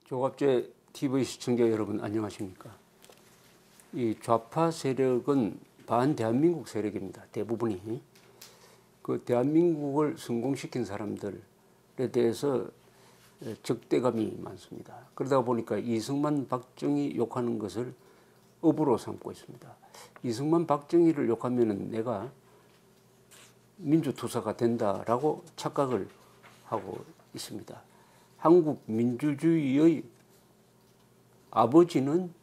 조갑제 TV 시청자 여러분 안녕하십니까? 이 좌파 세력은 반대한민국 세력입니다. 대부분이. 그 대한민국을 성공시킨 사람들에 대해서 적대감이 많습니다. 그러다 보니까 이승만, 박정희 욕하는 것을 업으로 삼고 있습니다. 이승만, 박정희를 욕하면은 내가 민주투사가 된다라고 착각을 하고 있습니다. 한국 민주주의의 아버지는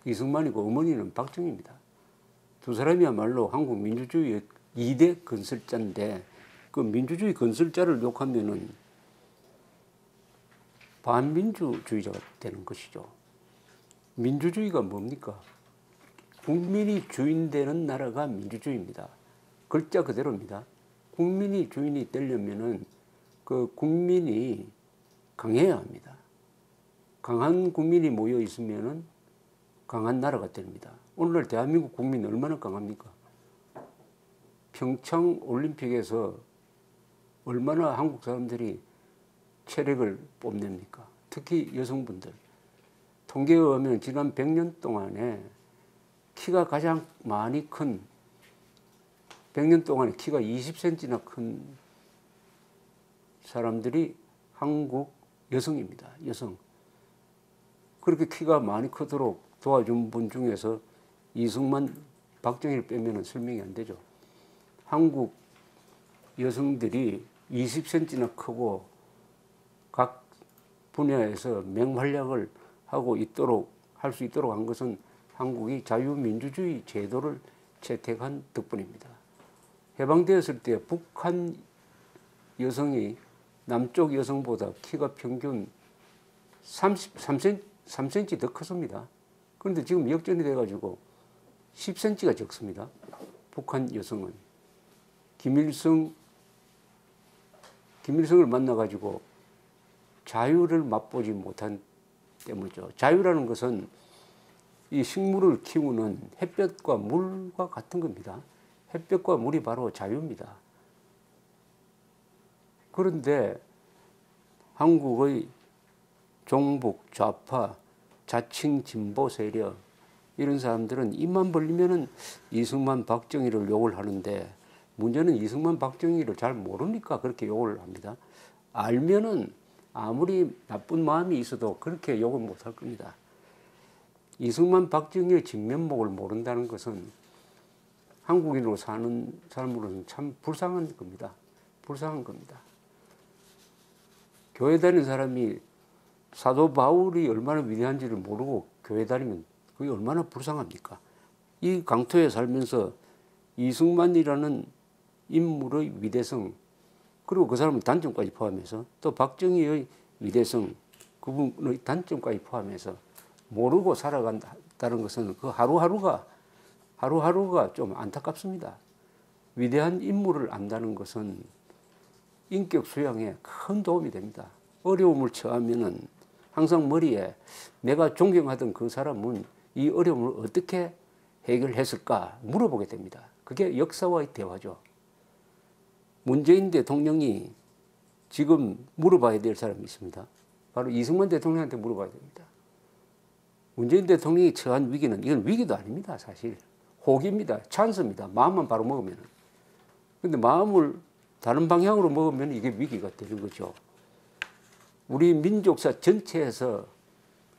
이승만이고 어머니는 박정희입니다. 두 사람이야말로 한국 민주주의의 2대 건설자인데 그 민주주의 건설자를 욕하면은 반민주주의자가 되는 것이죠. 민주주의가 뭡니까? 국민이 주인 되는 나라가 민주주의입니다. 글자 그대로입니다. 국민이 주인이 되려면은 그 국민이 강해야 합니다. 강한 국민이 모여 있으면은 강한 나라가 됩니다. 오늘날 대한민국 국민이 얼마나 강합니까? 평창 올림픽에서 얼마나 한국 사람들이 체력을 뽐냅니까? 특히 여성분들. 통계에 의하면 지난 100년 동안에 키가 가장 많이 큰 100년 동안에 키가 20cm나 큰 사람들이 한국 여성입니다. 여성. 그렇게 키가 많이 크도록 도와준 분 중에서 이승만, 박정희를 빼면 설명이 안 되죠. 한국 여성들이 20cm나 크고 각 분야에서 맹활약을 하고 있도록 할 수 있도록 한 것은 한국이 자유민주주의 제도를 채택한 덕분입니다. 해방되었을 때 북한 여성이 남쪽 여성보다 키가 평균 3cm 더 컸습니다. 그런데 지금 역전이 돼가지고 10cm가 적습니다. 북한 여성은. 김일성을 만나가지고 자유를 맛보지 못한 때문이죠. 자유라는 것은 이 식물을 키우는 햇볕과 물과 같은 겁니다. 햇볕과 물이 바로 자유입니다. 그런데 한국의 종북, 좌파, 자칭 진보 세력 이런 사람들은 입만 벌리면은 이승만, 박정희를 욕을 하는데 문제는 이승만, 박정희를 잘 모르니까 그렇게 욕을 합니다. 알면은 아무리 나쁜 마음이 있어도 그렇게 욕을 못할 겁니다. 이승만, 박정희의 진면목을 모른다는 것은 한국인으로 사는 사람으로는 참 불쌍한 겁니다. 불쌍한 겁니다. 교회 다니는 사람이 사도 바울이 얼마나 위대한지를 모르고 교회 다니면 그게 얼마나 불쌍합니까? 이 강토에 살면서 이승만이라는 인물의 위대성, 그리고 그 사람의 단점까지 포함해서 또 박정희의 위대성, 그분의 단점까지 포함해서 모르고 살아간다는 것은 그 하루하루가 좀 안타깝습니다. 위대한 인물을 안다는 것은 인격 수양에 큰 도움이 됩니다. 어려움을 처하면은 항상 머리에 내가 존경하던 그 사람은 이 어려움을 어떻게 해결했을까 물어보게 됩니다. 그게 역사와의 대화죠. 문재인 대통령이 지금 물어봐야 될 사람이 있습니다. 바로 이승만 대통령한테 물어봐야 됩니다. 문재인 대통령이 처한 위기는 이건 위기도 아닙니다. 사실 호기입니다. 찬스입니다. 마음만 바로 먹으면. 그런데 마음을 다른 방향으로 먹으면 이게 위기가 되는 거죠. 우리 민족사 전체에서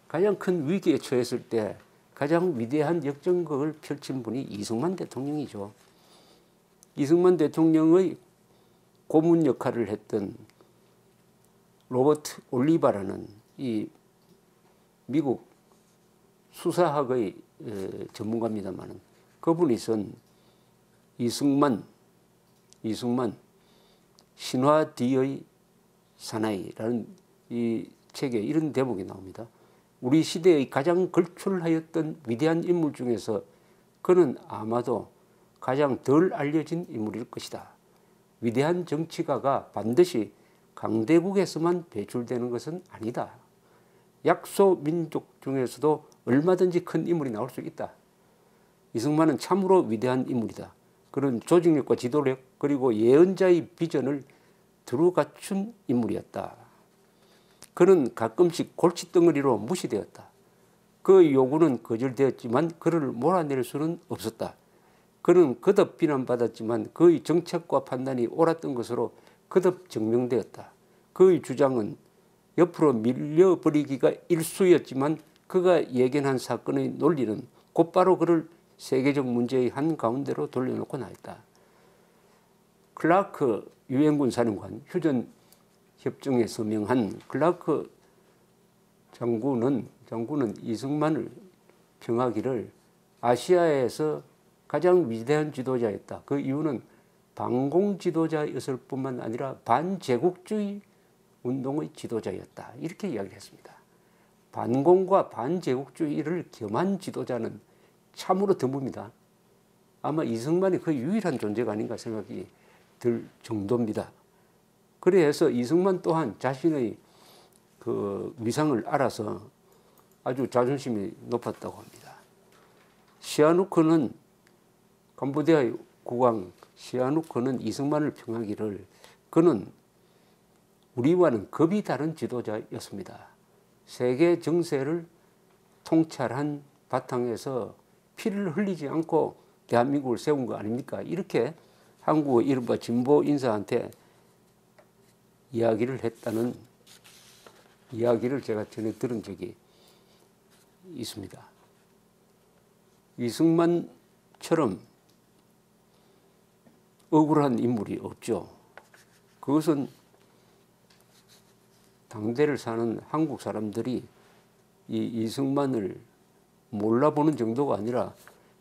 가장 큰 위기에 처했을 때 가장 위대한 역전극을 펼친 분이 이승만 대통령이죠. 이승만 대통령의 고문 역할을 했던 로버트 올리바라는 이 미국 수사학의 전문가입니다만 그분이 쓴 이승만 신화 뒤의 사나이라는 이 책에 이런 대목이 나옵니다. 우리 시대의 가장 걸출하였던 위대한 인물 중에서 그는 아마도 가장 덜 알려진 인물일 것이다. 위대한 정치가가 반드시 강대국에서만 배출되는 것은 아니다. 약소민족 중에서도 얼마든지 큰 인물이 나올 수 있다. 이승만은 참으로 위대한 인물이다. 그런 조직력과 지도력 그리고 예언자의 비전을 두루 갖춘 인물이었다. 그는 가끔씩 골칫덩어리로 무시되었다. 그 요구는 거절되었지만 그를 몰아낼 수는 없었다. 그는 거듭 비난받았지만 그의 정책과 판단이 옳았던 것으로 거듭 증명되었다. 그의 주장은 옆으로 밀려버리기가 일쑤였지만 그가 예견한 사건의 논리는 곧바로 그를 세계적 문제의 한가운데로 돌려놓고 나있다. 클라크 유엔군 사령관, 휴전 협정에 서명한 클라크 장군은 이승만을 평하기를 아시아에서 가장 위대한 지도자였다. 그 이유는 반공 지도자였을 뿐만 아니라 반제국주의 운동의 지도자였다. 이렇게 이야기를 했습니다. 반공과 반제국주의를 겸한 지도자는 참으로 드뭅니다. 아마 이승만이 그 유일한 존재가 아닌가 생각이 들 정도입니다. 그래서 이승만 또한 자신의 그 위상을 알아서 아주 자존심이 높았다고 합니다. 시아누크는 캄보디아의 국왕 시아누크는 이승만을 평하기를 그는 우리와는 급이 다른 지도자였습니다. 세계 정세를 통찰한 바탕에서 피를 흘리지 않고 대한민국을 세운 거 아닙니까? 이렇게 한국의 이른바 진보 인사한테 이야기를 했다는 이야기를 제가 전에 들은 적이 있습니다. 이승만처럼 억울한 인물이 없죠. 그것은 당대를 사는 한국 사람들이 이 이승만을 몰라보는 정도가 아니라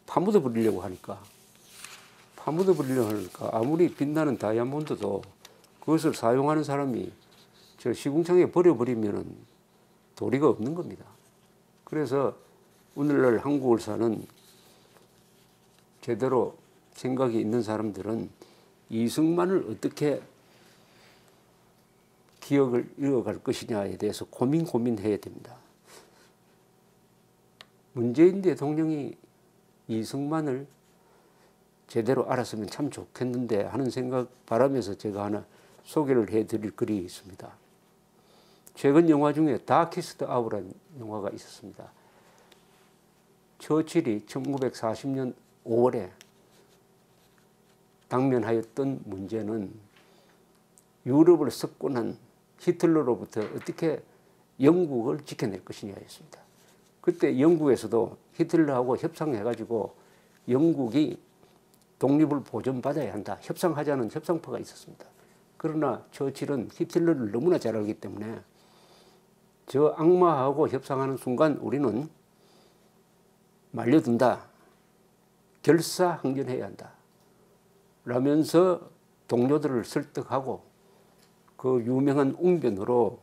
파묻어 버리려고 하니까 아무리 빛나는 다이아몬드도 그것을 사용하는 사람이 저 시궁창에 버려버리면 도리가 없는 겁니다. 그래서 오늘날 한국을 사는 제대로 생각이 있는 사람들은 이승만을 어떻게 기억을 이어갈 것이냐에 대해서 고민해야 됩니다. 문재인 대통령이 이승만을 제대로 알았으면 참 좋겠는데 하는 생각 바라면서 제가 하나 소개를 해드릴 글이 있습니다. 최근 영화 중에 다키스트 아워라는 영화가 있었습니다. 처칠이 1940년 5월에 당면하였던 문제는 유럽을 석권한 히틀러로부터 어떻게 영국을 지켜낼 것이냐였습니다. 그때 영국에서도 히틀러하고 협상해가지고 영국이 독립을 보전받아야 한다. 협상하자는 협상파가 있었습니다. 그러나 처칠은 히틀러를 너무나 잘 알기 때문에 저 악마하고 협상하는 순간 우리는 말려든다. 결사항전해야 한다. 라면서 동료들을 설득하고 그 유명한 웅변으로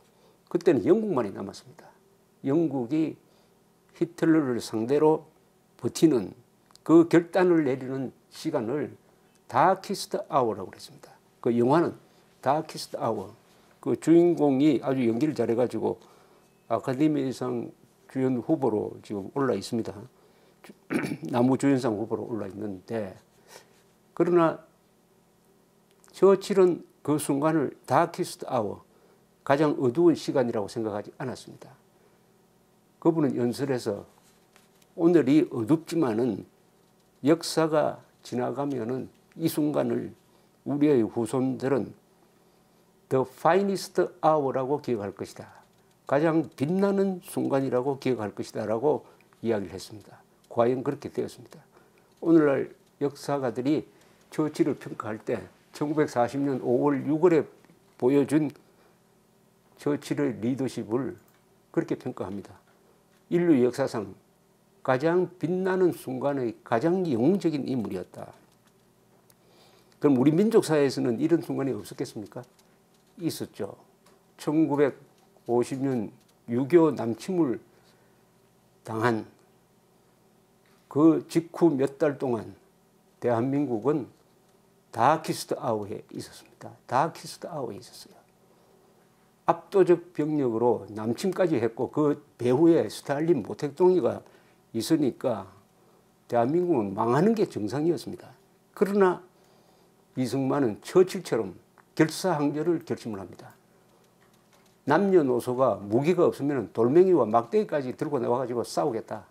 그때는 영국만이 남았습니다. 영국이 히틀러를 상대로 버티는 그 결단을 내리는 시간을 다키스트 아워라고 그랬습니다. 그 영화는 다키스트 아워. 그 주인공이 아주 연기를 잘해가지고 아카데미상 주연 후보로 지금 올라 있습니다. 나무주연상 후보로 올라 있는데 그러나 처칠은 그 순간을 다키스트 아워, 가장 어두운 시간이라고 생각하지 않았습니다. 그분은 연설에서 오늘이 어둡지만은 역사가 지나가면은 이 순간을 우리의 후손들은 The finest hour라고 기억할 것이다. 가장 빛나는 순간이라고 기억할 것이다 라고 이야기를 했습니다. 과연 그렇게 되었습니다. 오늘날 역사가들이 처칠을 평가할 때 1940년 5월 6월에 보여준 처칠의 리더십을 그렇게 평가합니다. 인류 역사상 가장 빛나는 순간의 가장 영웅적인 인물이었다. 그럼 우리 민족사회에서는 이런 순간이 없었겠습니까? 있었죠. 1950년 6.25 남침을 당한 그 직후 몇 달 동안 대한민국은 다키스트 아워에 있었습니다. 다키스트 아워에 있었어요. 압도적 병력으로 남침까지 했고 그 배후에 스탈린 모택동이가 있으니까 대한민국은 망하는 게 정상이었습니다. 그러나 이승만은 처칠처럼 결사항전을 결심을 합니다. 남녀노소가 무기가 없으면 돌멩이와 막대기까지 들고 나와가지고 싸우겠다.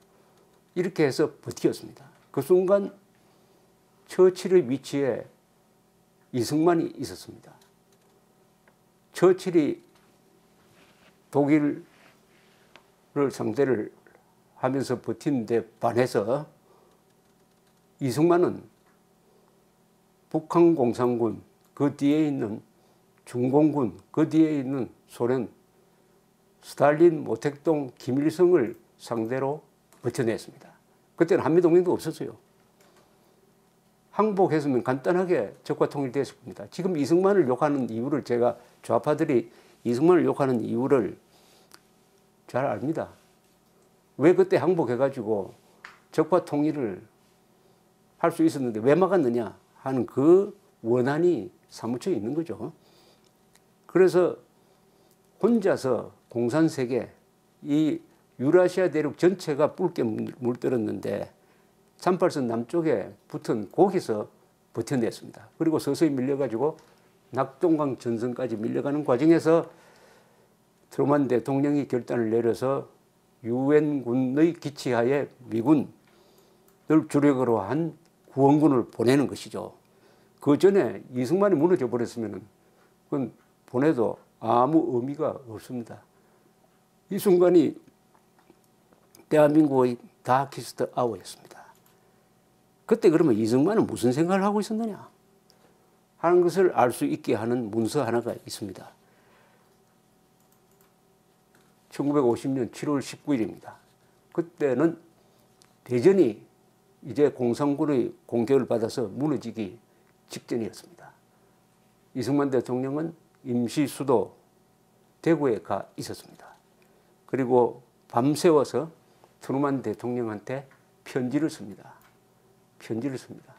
이렇게 해서 버티었습니다. 그 순간 처칠의 위치에 이승만이 있었습니다. 처칠이 독일을 상대를 하면서 버티는데 반해서 이승만은 북한공산군, 그 뒤에 있는 중공군, 그 뒤에 있는 소련, 스탈린, 모택동, 김일성을 상대로 버텨냈습니다. 그때는 한미동맹도 없었어요. 항복했으면 간단하게 적과 통일됐을 겁니다. 지금 이승만을 욕하는 이유를 제가 좌파들이 이승만을 욕하는 이유를 잘 압니다. 왜 그때 항복해가지고 적과 통일을 할 수 있었는데 왜 막았느냐 하는 그 원한이 사무쳐 있는 거죠. 그래서 혼자서 공산세계, 이 유라시아 대륙 전체가 붉게 물들었는데 38선 남쪽에 붙은 거기서 버텨냈습니다. 그리고 서서히 밀려가지고 낙동강 전선까지 밀려가는 과정에서 트루만 대통령이 결단을 내려서 유엔군의 기치하에 미군을 주력으로 한 구원군을 보내는 것이죠. 그 전에 이승만이 무너져 버렸으면 그건 보내도 아무 의미가 없습니다. 이 순간이 대한민국의 다키스트 아워였습니다. 그때 그러면 이승만은 무슨 생각을 하고 있었느냐 하는 것을 알 수 있게 하는 문서 하나가 있습니다. 1950년 7월 19일입니다. 그때는 대전이 이제 공산군의 공격을 받아서 무너지기 직전이었습니다. 이승만 대통령은 임시 수도 대구에 가 있었습니다. 그리고 밤새워서 트루만 대통령한테 편지를 씁니다. 편지를 씁니다.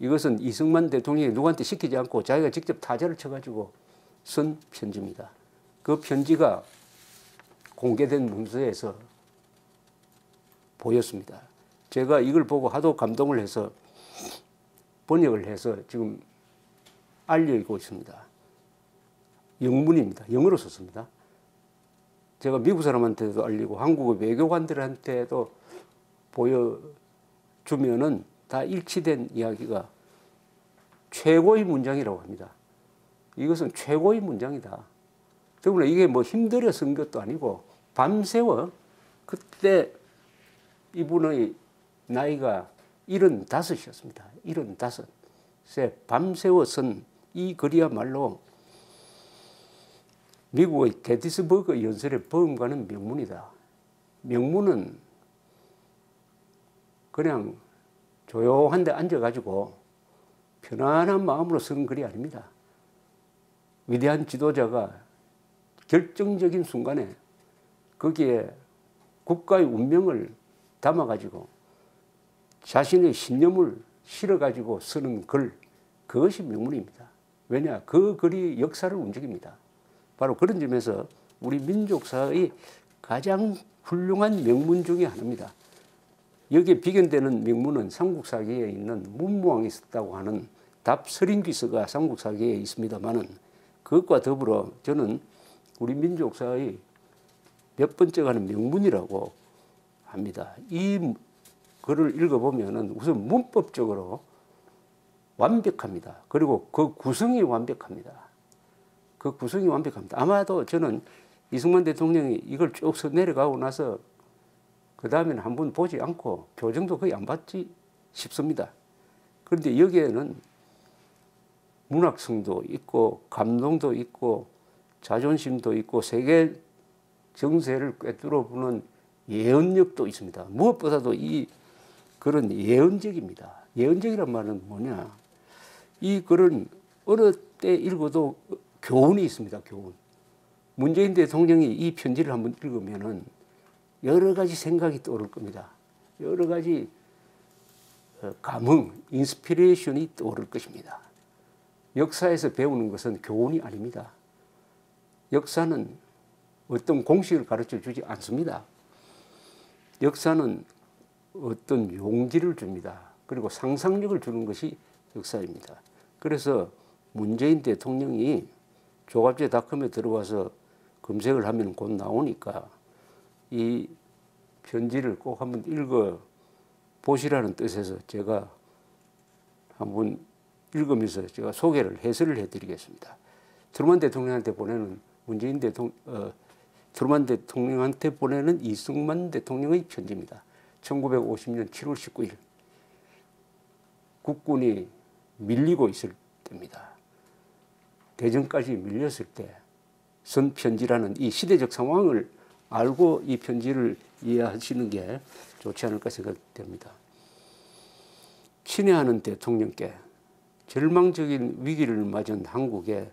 이것은 이승만 대통령이 누구한테 시키지 않고 자기가 직접 타자를 쳐가지고 쓴 편지입니다. 그 편지가 공개된 문서에서 보였습니다. 제가 이걸 보고 하도 감동을 해서 번역을 해서 지금 알리고 있습니다. 영문입니다. 영어로 썼습니다. 제가 미국 사람한테도 알리고 한국의 외교관들한테도 보여주면은 다 일치된 이야기가 최고의 문장이라고 합니다. 이것은 최고의 문장이다. 더구나 이게 뭐 힘들어 쓴 것도 아니고 밤새워 그때 이분의 나이가 75이었습니다. 75세 밤새워 쓴 이 글이야말로 미국의 게티스버그 연설에 버금가는 명문이다. 명문은 그냥 조용한 데 앉아가지고 편안한 마음으로 쓴 글이 아닙니다. 위대한 지도자가 결정적인 순간에 거기에 국가의 운명을 담아가지고 자신의 신념을 실어가지고 쓰는 글, 그것이 명문입니다. 왜냐? 그 글이 역사를 움직입니다. 바로 그런 점에서 우리 민족사의 가장 훌륭한 명문 중에 하나입니다. 여기에 비견되는 명문은 삼국사기에 있는 문무왕이 썼다고 하는 답서린귀서가 삼국사기에 있습니다만은 그것과 더불어 저는 우리 민족사의 몇 번째가 하는 명문이라고 합니다. 이 글을 읽어보면은 우선 문법적으로 완벽합니다. 그리고 그 구성이 완벽합니다. 그 구성이 완벽합니다. 아마도 저는 이승만 대통령이 이걸 쭉 써 내려가고 나서 그 다음에는 한번 보지 않고 표정도 거의 안 봤지 싶습니다. 그런데 여기에는 문학성도 있고 감동도 있고 자존심도 있고 세계 정세를 꿰뚫어 보는 예언력도 있습니다. 무엇보다도 이 글은 예언적입니다. 예언적이란 말은 뭐냐? 이 글은 어느 때 읽어도 교훈이 있습니다. 교훈. 문재인 대통령이 이 편지를 한번 읽으면은 여러 가지 생각이 떠오를 겁니다. 여러 가지 감흥, 인스피레이션이 떠오를 것입니다. 역사에서 배우는 것은 교훈이 아닙니다. 역사는 어떤 공식을 가르쳐 주지 않습니다. 역사는 어떤 용기를 줍니다. 그리고 상상력을 주는 것이 역사입니다. 그래서 문재인 대통령이 조갑제닷컴에 들어와서 검색을 하면 곧 나오니까 이 편지를 꼭 한번 읽어 보시라는 뜻에서 제가 한번 읽으면서 제가 소개를 해설을 해드리겠습니다. 트루먼 대통령한테 보내는 트루먼 대통령한테 보내는 이승만 대통령의 편지입니다. 1950년 7월 19일 국군이 밀리고 있을 때입니다. 대전까지 밀렸을 때 쓴 편지라는 이 시대적 상황을 알고 이 편지를 이해하시는 게 좋지 않을까 생각됩니다. 친애하는 대통령께 절망적인 위기를 맞은 한국에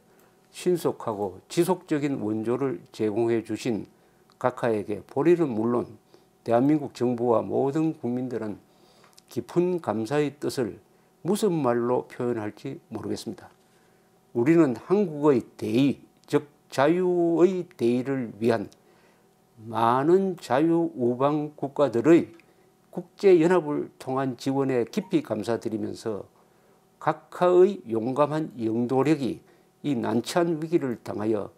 신속하고 지속적인 원조를 제공해 주신 각하에게 보리는 물론 대한민국 정부와 모든 국민들은 깊은 감사의 뜻을 무슨 말로 표현할지 모르겠습니다. 우리는 한국의 대의, 즉 자유의 대의를 위한 많은 자유우방 국가들의 국제연합을 통한 지원에 깊이 감사드리면서 각하의 용감한 영도력이 이 난처한 위기를 당하여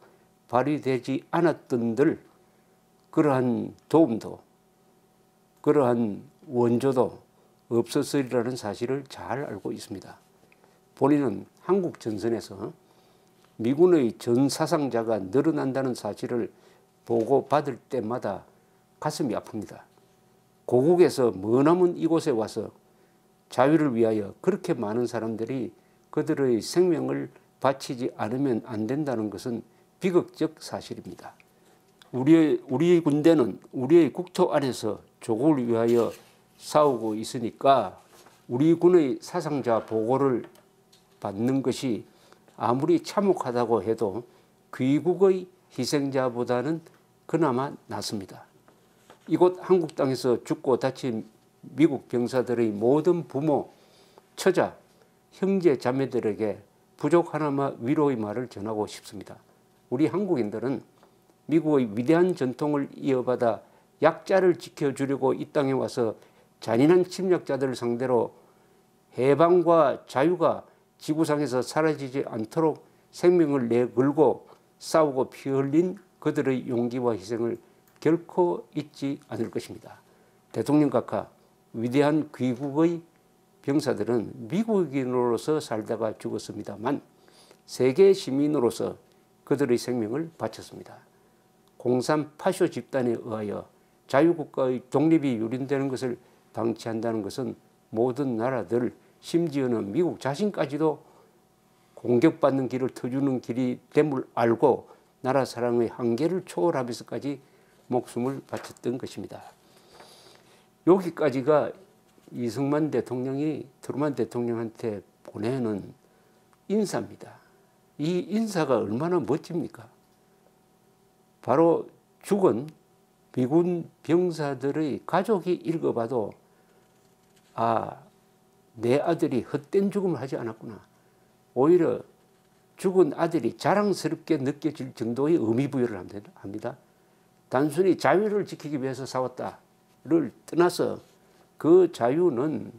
발휘되지 않았던들 그러한 도움도 그러한 원조도 없었으리라는 사실을 잘 알고 있습니다. 본인은 한국 전선에서 미군의 전 사상자가 늘어난다는 사실을 보고받을 때마다 가슴이 아픕니다. 고국에서 머나먼 이곳에 와서 자유를 위하여 그렇게 많은 사람들이 그들의 생명을 바치지 않으면 안 된다는 것은 비극적 사실입니다. 우리의 군대는 우리의 국토 안에서 조국을 위하여 싸우고 있으니까 우리 군의 사상자 보고를 받는 것이 아무리 참혹하다고 해도 귀국의 희생자보다는 그나마 낫습니다. 이곳 한국 땅에서 죽고 다친 미국 병사들의 모든 부모, 처자, 형제, 자매들에게 부족 하나마 위로의 말을 전하고 싶습니다. 우리 한국인들은 미국의 위대한 전통을 이어받아 약자를 지켜주려고 이 땅에 와서 잔인한 침략자들을 상대로 해방과 자유가 지구상에서 사라지지 않도록 생명을 내걸고 싸우고 피 흘린 그들의 용기와 희생을 결코 잊지 않을 것입니다. 대통령 각하, 위대한 귀국의 병사들은 미국인으로서 살다가 죽었습니다만 세계 시민으로서 그들의 생명을 바쳤습니다. 공산 파쇼 집단에 의하여 자유국가의 독립이 유린되는 것을 방치한다는 것은 모든 나라들, 심지어는 미국 자신까지도 공격받는 길을 터주는 길이 됨을 알고 나라 사랑의 한계를 초월하면서까지 목숨을 바쳤던 것입니다. 여기까지가 이승만 대통령이 트루먼 대통령한테 보내는 인사입니다. 이 인사가 얼마나 멋집니까? 바로 죽은 미군 병사들의 가족이 읽어봐도 내 아들이 헛된 죽음을 하지 않았구나. 오히려 죽은 아들이 자랑스럽게 느껴질 정도의 의미 부여를 합니다. 단순히 자유를 지키기 위해서 싸웠다를 떠나서 그 자유는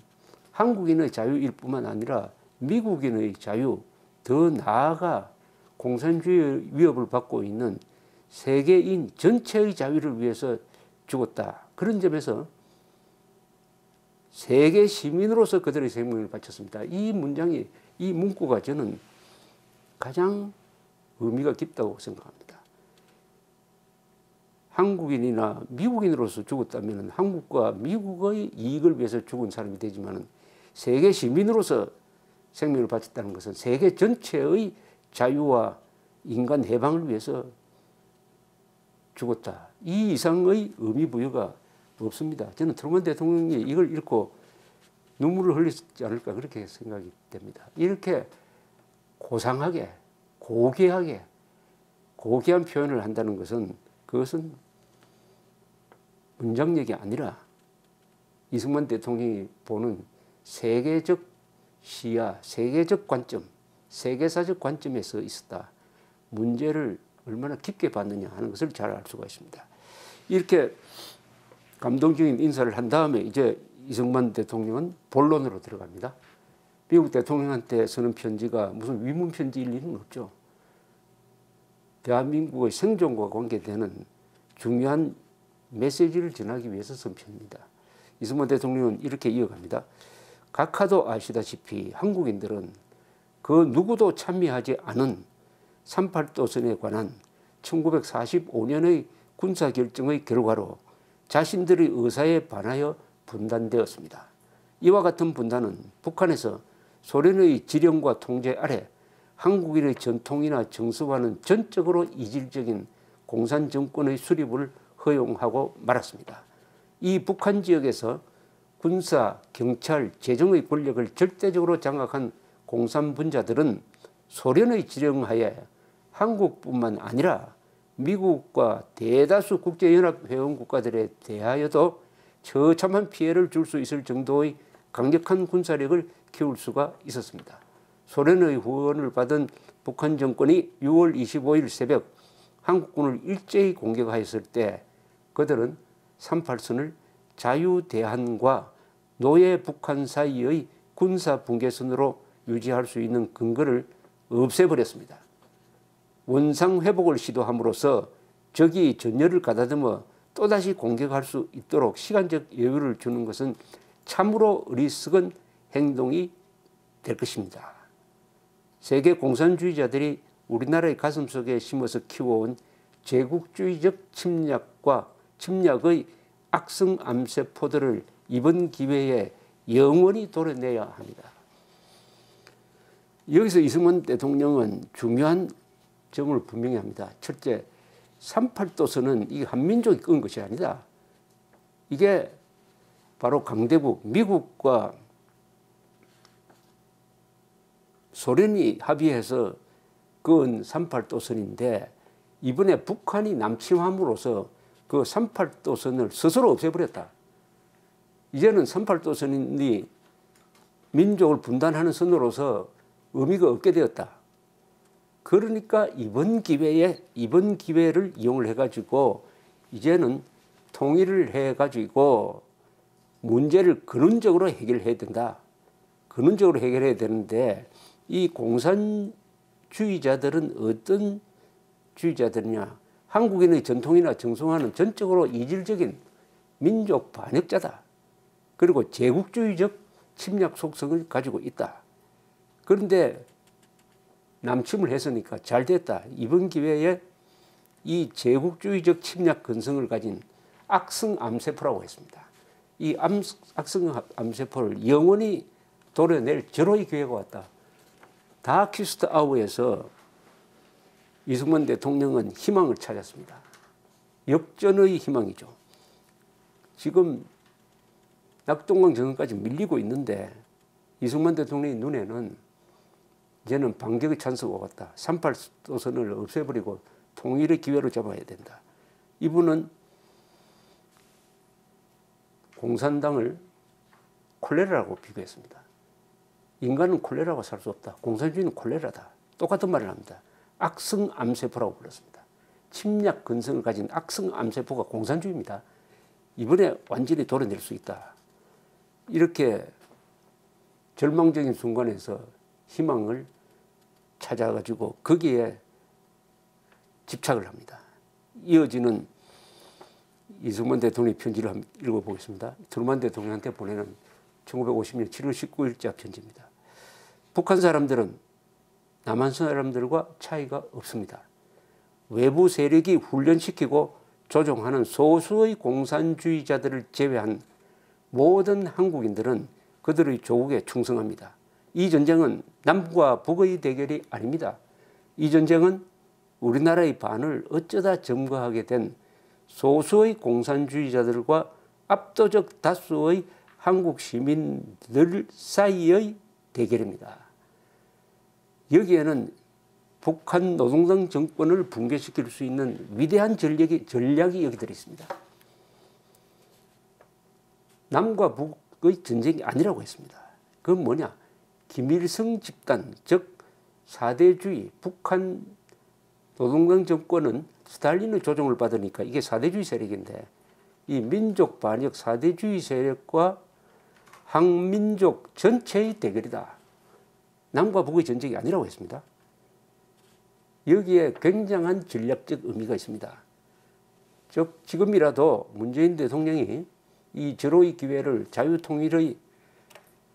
한국인의 자유일 뿐만 아니라 미국인의 자유, 더 나아가 공산주의 위협을 받고 있는 세계인 전체의 자유를 위해서 죽었다. 그런 점에서 세계 시민으로서 그들의 생명을 바쳤습니다. 이 문장이, 이 문구가 저는 가장 의미가 깊다고 생각합니다. 한국인이나 미국인으로서 죽었다면 한국과 미국의 이익을 위해서 죽은 사람이 되지만 세계 시민으로서 생명을 바쳤다는 것은 세계 전체의 자유와 인간 해방을 위해서 죽었다. 이 이상의 의미 부여가 없습니다. 저는 트루먼 대통령이 이걸 읽고 눈물을 흘리지 않을까 그렇게 생각이 됩니다. 이렇게 고상하게, 고귀하게, 고귀한 표현을 한다는 것은 그것은 문장력이 아니라 이승만 대통령이 보는 세계적 시야, 세계적 관점, 세계사적 관점에서 있었다. 문제를 얼마나 깊게 봤느냐 하는 것을 잘 알 수가 있습니다. 이렇게 감동적인 인사를 한 다음에 이제 이승만 대통령은 본론으로 들어갑니다. 미국 대통령한테 쓰는 편지가 무슨 위문 편지일 리는 없죠. 대한민국의 생존과 관계되는 중요한 메시지를 전하기 위해서 쓴 편입니다. 이승만 대통령은 이렇게 이어갑니다. 각하도 아시다시피 한국인들은 그 누구도 참여하지 않은 38도선에 관한 1945년의 군사결정의 결과로 자신들의 의사에 반하여 분단되었습니다. 이와 같은 분단은 북한에서 소련의 지령과 통제 아래 한국인의 전통이나 정서와는 전적으로 이질적인 공산정권의 수립을 허용하고 말았습니다. 이 북한 지역에서 군사, 경찰, 재정의 권력을 절대적으로 장악한 공산분자들은 소련의 지령하에 한국뿐만 아니라 미국과 대다수 국제연합 회원국가들에 대하여도 처참한 피해를 줄 수 있을 정도의 강력한 군사력을 키울 수가 있었습니다. 소련의 후원을 받은 북한 정권이 6월 25일 새벽 한국군을 일제히 공격하였을 때 그들은 38선을 자유대한과 노예 북한 사이의 군사 분계선으로 유지할 수 있는 근거를 없애버렸습니다. 원상 회복을 시도함으로써 적이 전열을 가다듬어 또다시 공격할 수 있도록 시간적 여유를 주는 것은 참으로 어리석은 행동이 될 것입니다. 세계 공산주의자들이 우리나라의 가슴속에 심어서 키워온 제국주의적 침략의 악성 암세포들을 이번 기회에 영원히 도려내야 합니다. 여기서 이승만 대통령은 중요한 점을 분명히 합니다. 첫째, 38도선은 이 한민족이 끈 것이 아니다. 이게 바로 강대국 미국과 소련이 합의해서 그은 38도선인데 이번에 북한이 남침함으로써 그 38도선을 스스로 없애버렸다. 이제는 38도선이 민족을 분단하는 선으로서 의미가 없게 되었다. 그러니까 이번 기회를 이용을 해가지고 이제는 통일을 해가지고 문제를 근원적으로 해결해야 된다. 근원적으로 해결해야 되는데 이 공산주의자들은 어떤 주의자들이냐. 한국인의 전통이나 정서와는 전적으로 이질적인 민족 반역자다. 그리고 제국주의적 침략 속성을 가지고 있다. 그런데 남침을 했으니까 잘 됐다. 이번 기회에 이 제국주의적 침략 근성을 가진 악성 암세포라고 했습니다. 이 악성 암세포를 영원히 도려낼 절호의 기회가 왔다. 다키스트 아워에서 이승만 대통령은 희망을 찾았습니다. 역전의 희망이죠. 지금 낙동강 정선까지 밀리고 있는데 이승만 대통령의 눈에는 이제는 반격의 찬스가 왔다. 38도선을 없애버리고 통일의 기회로 잡아야 된다. 이분은 공산당을 콜레라라고 비교했습니다. 인간은 콜레라와 살 수 없다. 공산주의는 콜레라다. 똑같은 말을 합니다. 악성 암세포라고 불렀습니다. 침략 근성을 가진 악성 암세포가 공산주의입니다. 이번에 완전히 도려낼 수 있다. 이렇게 절망적인 순간에서 희망을 찾아가지고 거기에 집착을 합니다. 이어지는 이승만 대통령의 편지를 한번 읽어보겠습니다. 트루만 대통령한테 보내는 1950년 7월 19일자 편지입니다. 북한 사람들은 남한 사람들과 차이가 없습니다. 외부 세력이 훈련시키고 조종하는 소수의 공산주의자들을 제외한 모든 한국인들은 그들의 조국에 충성합니다. 이 전쟁은 남과 북의 대결이 아닙니다. 이 전쟁은 우리나라의 반을 어쩌다 점거하게 된 소수의 공산주의자들과 압도적 다수의 한국 시민들 사이의 대결입니다. 여기에는 북한 노동당 정권을 붕괴시킬 수 있는 위대한 전략이 여기 들어있습니다. 남과 북의 전쟁이 아니라고 했습니다. 그건 뭐냐? 김일성 집단, 즉 4대주의, 북한 노동당 정권은 스탈린의 조종을 받으니까 이게 4대주의 세력인데 이 민족 반역 4대주의 세력과 한민족 전체의 대결이다. 남과 북의 전쟁이 아니라고 했습니다. 여기에 굉장한 전략적 의미가 있습니다. 즉 지금이라도 문재인 대통령이 이 절호의 기회를 자유통일의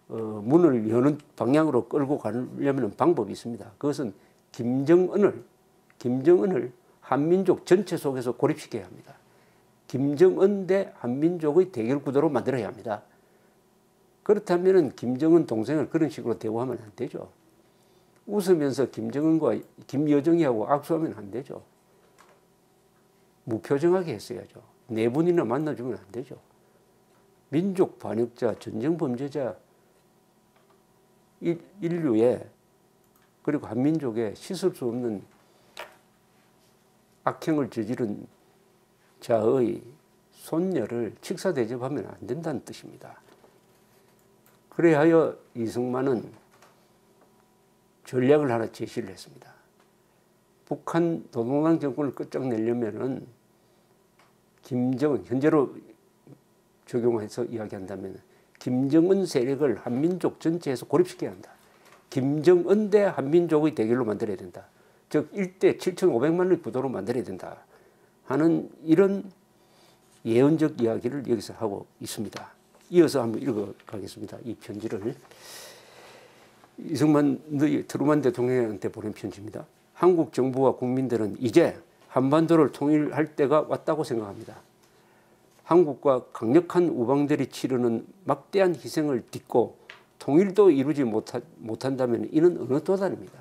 문을 여는 방향으로 끌고 가려면 방법이 있습니다. 그것은 김정은을 한민족 전체 속에서 고립시켜야 합니다. 김정은 대 한민족의 대결 구도로 만들어야 합니다. 그렇다면 김정은 동생을 그런 식으로 대우하면 안 되죠. 웃으면서 김정은과 김여정이하고 악수하면 안 되죠. 무표정하게 했어야죠. 네 분이나 만나주면 안 되죠. 민족 반역자, 전쟁 범죄자, 인류의 그리고 한민족의 씻을 수 없는 악행을 저지른 자의 손녀를 직사 대접하면 안 된다는 뜻입니다. 그래하여 이승만은 전략을 하나 제시를 했습니다. 북한 노동당 정권을 끝장내려면은 김정은, 현재로 적용해서 이야기한다면 김정은 세력을 한민족 전체에서 고립시켜야 한다. 김정은 대 한민족의 대결로 만들어야 된다. 즉 1대 7,500만의 부도로 만들어야 된다 하는 이런 예언적 이야기를 여기서 하고 있습니다. 이어서 한번 읽어가겠습니다. 이 편지를. 이승만 트루만 대통령한테 보낸 편지입니다. 한국 정부와 국민들은 이제 한반도를 통일할 때가 왔다고 생각합니다. 한국과 강력한 우방들이 치르는 막대한 희생을 딛고 통일도 이루지 못한다면 이는 어느 도단입니다.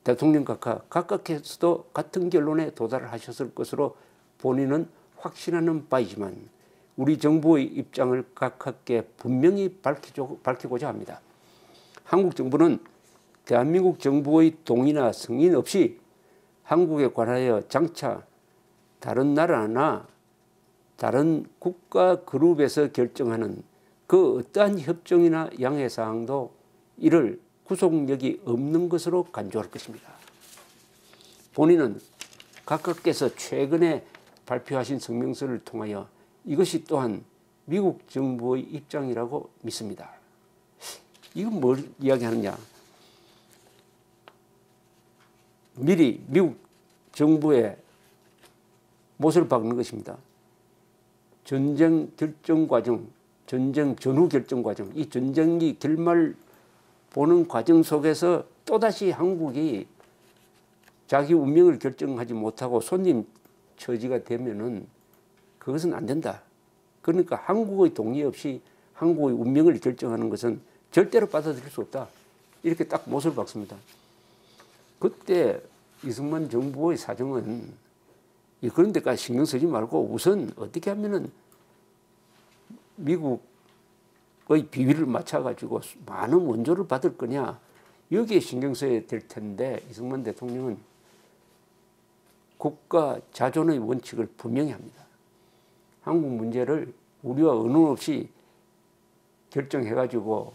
대통령 각각께서도 같은 결론에 도달을 하셨을 것으로 본인은 확신하는 바이지만 우리 정부의 입장을 각하께 분명히 밝히고자 합니다. 한국 정부는 대한민국 정부의 동의나 승인 없이 한국에 관하여 장차 다른 나라나 다른 국가 그룹에서 결정하는 그 어떠한 협정이나 양해사항도 이를 구속력이 없는 것으로 간주할 것입니다. 본인은 각각께서 최근에 발표하신 성명서를 통하여 이것이 또한 미국 정부의 입장이라고 믿습니다. 이건 뭘 이야기하느냐? 미리 미국 정부에 못을 박는 것입니다. 전쟁 결정 과정, 전쟁 전후 결정 과정, 이 전쟁이 결말 보는 과정 속에서 또다시 한국이 자기 운명을 결정하지 못하고 손님 처지가 되면은 그것은 안 된다. 그러니까 한국의 동의 없이 한국의 운명을 결정하는 것은 절대로 받아들일 수 없다. 이렇게 딱 못을 박습니다. 그때 이승만 정부의 사정은 그런 데까지 신경 쓰지 말고 우선 어떻게 하면은 미국의 비위를 맞춰가지고 많은 원조를 받을 거냐 여기에 신경 써야 될 텐데 이승만 대통령은 국가 자존의 원칙을 분명히 합니다. 한국 문제를 우리와 의논 없이 결정해가지고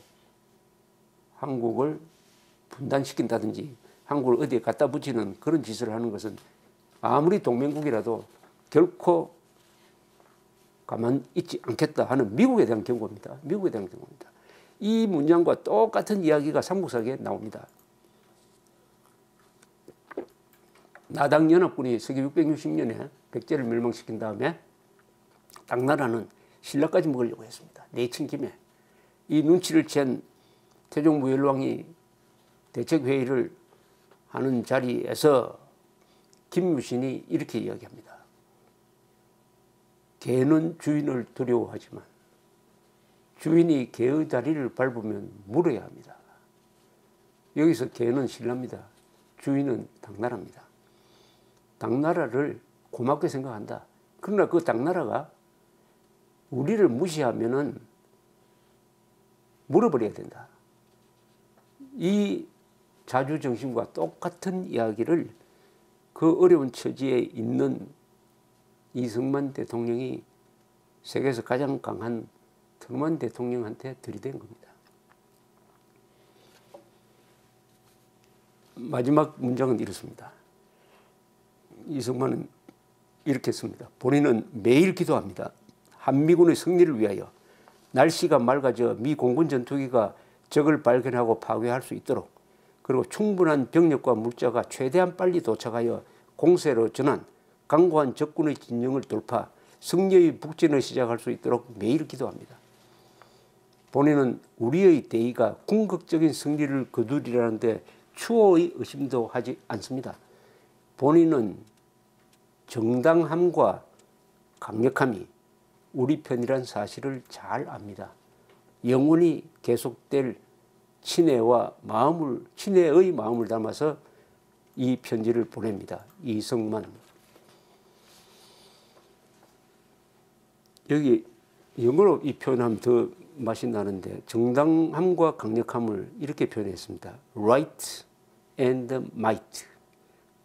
한국을 분단시킨다든지 한국을 어디에 갖다 붙이는 그런 짓을 하는 것은 아무리 동맹국이라도 결코 가만 있지 않겠다 하는 미국에 대한 경고입니다. 미국에 대한 경고입니다. 이 문장과 똑같은 이야기가 삼국사기에 나옵니다. 나당연합군이 서기 660년에 백제를 멸망시킨 다음에 당나라는 신라까지 먹으려고 했습니다. 내친 김에 이 눈치를 챈 태종무열왕이 대책회의를 하는 자리에서 김유신이 이렇게 이야기합니다. 개는 주인을 두려워하지만 주인이 개의 다리를 밟으면 물어야 합니다. 여기서 개는 신라입니다. 주인은 당나라입니다. 당나라를 고맙게 생각한다. 그러나 그 당나라가 우리를 무시하면은 물어버려야 된다. 이 자주정신과 똑같은 이야기를 그 어려운 처지에 있는 이승만 대통령이 세계에서 가장 강한 트루만 대통령한테 들이댄 겁니다. 마지막 문장은 이렇습니다. 이승만은 이렇게 씁니다. 본인은 매일 기도합니다. 한미군의 승리를 위하여 날씨가 맑아져 미 공군 전투기가 적을 발견하고 파괴할 수 있도록 그리고 충분한 병력과 물자가 최대한 빨리 도착하여 공세로 전환, 강고한 적군의 진영을 돌파, 승리의 북진을 시작할 수 있도록 매일 기도합니다. 본인은 우리의 대의가 궁극적인 승리를 거두리라는데 추호의 의심도 하지 않습니다. 본인은 정당함과 강력함이 우리 편이란 사실을 잘 압니다. 영원히 계속될 친애의 마음을 담아서 이 편지를 보냅니다. 이승만. 여기 영어로 이 표현하면 더 맛이 나는데 정당함과 강력함을 이렇게 표현했습니다. Right and might.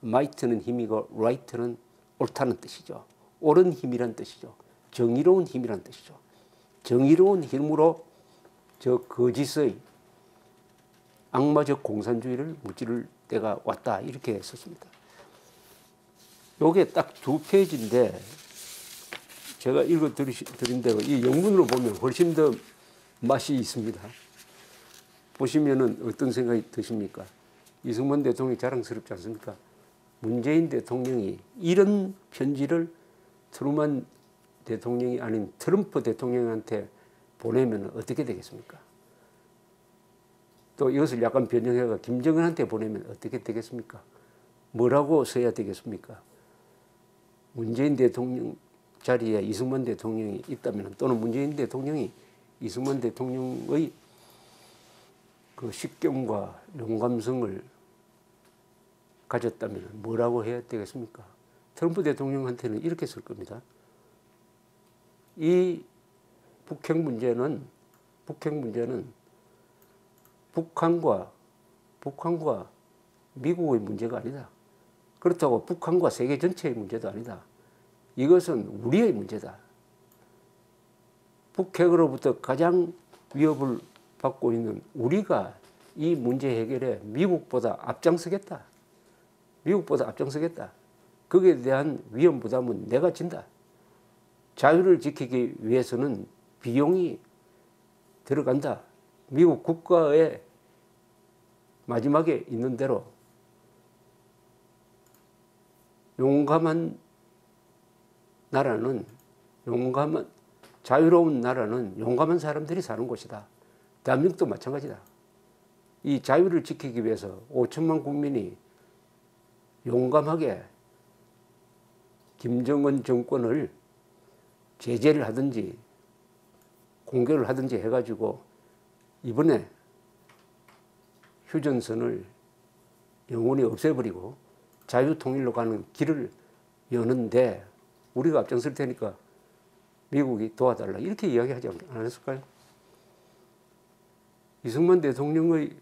might는 힘이고 right는 옳다는 뜻이죠. 옳은 힘이란 뜻이죠. 정의로운 힘이란 뜻이죠. 정의로운 힘으로 저 거짓의 악마적 공산주의를 무찌를 때가 왔다 이렇게 썼습니다. 요게 딱 2페이지인데 제가 읽어드린 대로 이 영문으로 보면 훨씬 더 맛이 있습니다. 보시면은 어떤 생각이 드십니까? 이승만 대통령이 자랑스럽지 않습니까? 문재인 대통령이 이런 편지를 트루만 대통령이 아닌 트럼프 대통령한테 보내면 어떻게 되겠습니까? 또 이것을 약간 변형해서 김정은한테 보내면 어떻게 되겠습니까? 뭐라고 써야 되겠습니까? 문재인 대통령 자리에 이승만 대통령이 있다면 또는 문재인 대통령이 이승만 대통령의 그 식견과 용감성을 가졌다면 뭐라고 해야 되겠습니까? 트럼프 대통령한테는 이렇게 쓸 겁니다. 이 북핵 문제는 북한과 미국의 문제가 아니다. 그렇다고 북한과 세계 전체의 문제도 아니다. 이것은 우리의 문제다. 북핵으로부터 가장 위협을 받고 있는 우리가 이 문제 해결에 미국보다 앞장서겠다. 거기에 대한 위험 부담은 내가 진다. 자유를 지키기 위해서는 비용이 들어간다. 미국 국가의 마지막에 있는 대로 자유로운 나라는 용감한 사람들이 사는 곳이다. 대한민국도 마찬가지다. 이 자유를 지키기 위해서 5천만 국민이 용감하게 김정은 정권을 제재를 하든지 공격을 하든지 해가지고 이번에 휴전선을 영원히 없애버리고 자유통일로 가는 길을 여는데 우리가 앞장설 테니까 미국이 도와달라 이렇게 이야기하지 않았을까요? 이승만 대통령의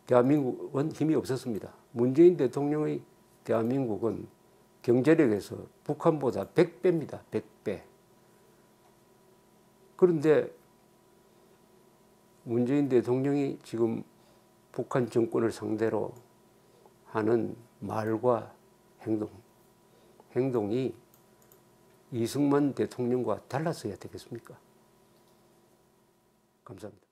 대한민국은 힘이 없었습니다. 문재인 대통령의 대한민국은 경제력에서 북한보다 100배입니다. 100배. 그런데 문재인 대통령이 지금 북한 정권을 상대로 하는 말과 행동이 이승만 대통령과 달랐어야 되겠습니까? 감사합니다.